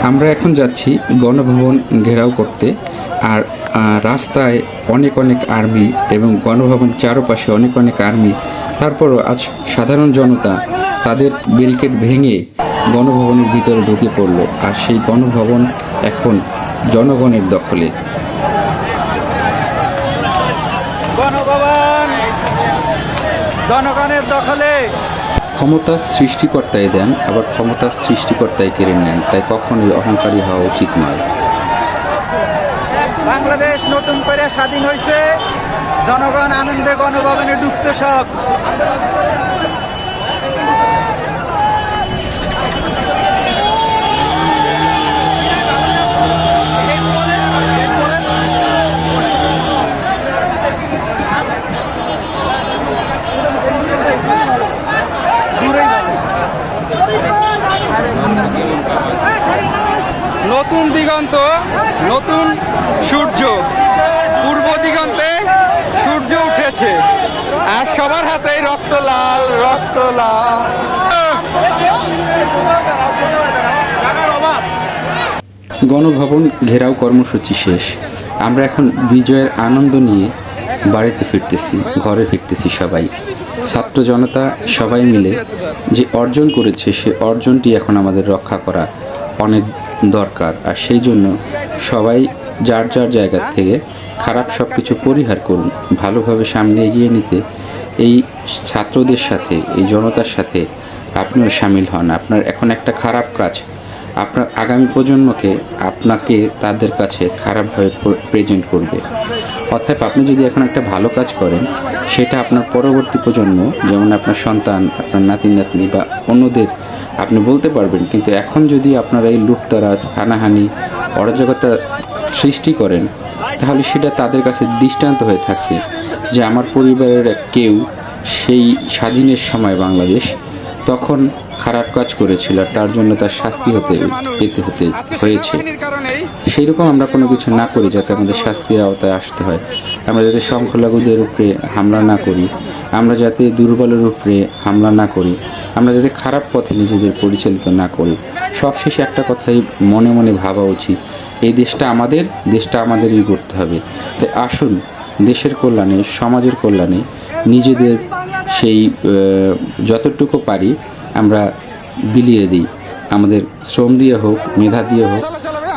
আমরা এখন যাচ্ছি গণভবন ঘেরাও করতে। আর রাস্তায় অনেক অনেক আর্মি এবং গণভবন চারপাশে অনেক অনেক আর্মি। তারপরও আজ সাধারণ জনতা তাদের ব্যারিকেড ভেঙে গণভবনের ভিতরে ঢুকে পড়লো। আর সেই গণভবন এখন জনগণের দখলে। গণভবন জনগণের দখলে। ক্ষমতার সৃষ্টিকর্তাই দেন, আবার ক্ষমতার সৃষ্টিকর্তাই কেড়ে নেন, তাই কখনোই অহংকারী হওয়া উচিত নয়। বাংলাদেশ নতুন করে স্বাধীন হয়েছে, জনগণ আনন্দে গণভবনে ঢুকছে সব। নতুন দিগন্ত, নতুন সূর্য, পূর্ব দিগন্তে সূর্য উঠেছে আর সবার হাতেই রক্ত লাল, রক্ত লাল। গণভবন ঘেরাও কর্মসূচি শেষ। আমরা এখন বিজয়ের আনন্দ নিয়ে বাড়িতে ফিরতেছি, ঘরে ফিরতেছি সবাই। ছাত্র জনতা সবাই মিলে যে অর্জন করেছে সে অর্জনটি এখন আমাদের রক্ষা করা অনেক দরকার। আর সেই জন্য সবাই যার যার জায়গা থেকে খারাপ সব কিছু পরিহার করুন, ভালোভাবে সামনে এগিয়ে নিতে এই ছাত্রদের সাথে, এই জনতার সাথে আপনিও সামিল হন। আপনার এখন একটা খারাপ কাজ আপনার আগামী প্রজন্মকে আপনাকে তাদের কাছে খারাপভাবে প্রেজেন্ট করবে। অর্থাৎ আপনি যদি এখন একটা ভালো কাজ করেন, সেটা আপনার পরবর্তী প্রজন্ম, যেমন আপনার সন্তান, আপনার নাতি নাতনি বা অন্যদের আপনি বলতে পারবেন। কিন্তু এখন যদি আপনারা এই লুটতরাজ, হানাহানি, অরাজকতা সৃষ্টি করেন, তাহলে সেটা তাদের কাছে দৃষ্টান্ত হয়ে থাকবে যে আমার পরিবারের কেউ সেই স্বাধীনের সময় বাংলাদেশ তখন খারাপ কাজ করেছিল, আর তার জন্য তার শাস্তি পেতে হয়েছে। সেই রকম আমরা কোনো কিছু না করি যাতে আমাদের শাস্তির আওতায় আসতে হয়। আমরা যাতে সংখ্যালঘুদের উপরে হামলা না করি, আমরা যাতে দুর্বলের উপরে হামলা না করি, আমরা যাতে খারাপ পথে নিজেদের পরিচালিত না করি। সবশেষে একটা কথাই মনে মনে ভাবা উচিত, এই দেশটা আমাদের, দেশটা আমাদেরই করতে হবে। তাই আসুন দেশের কল্যাণে, সমাজের কল্যাণে নিজেদের সেই যতটুকু পারি আমরা বিলিয়ে দিই। আমাদের শ্রম দিয়ে হোক, মেধা দিয়ে হোক,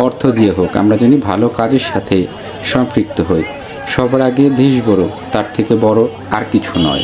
অর্থ দিয়ে হোক, আমরা যেন ভালো কাজের সাথে সম্পৃক্ত হই। সবার আগে দেশ বড়, তার থেকে বড় আর কিছু নয়।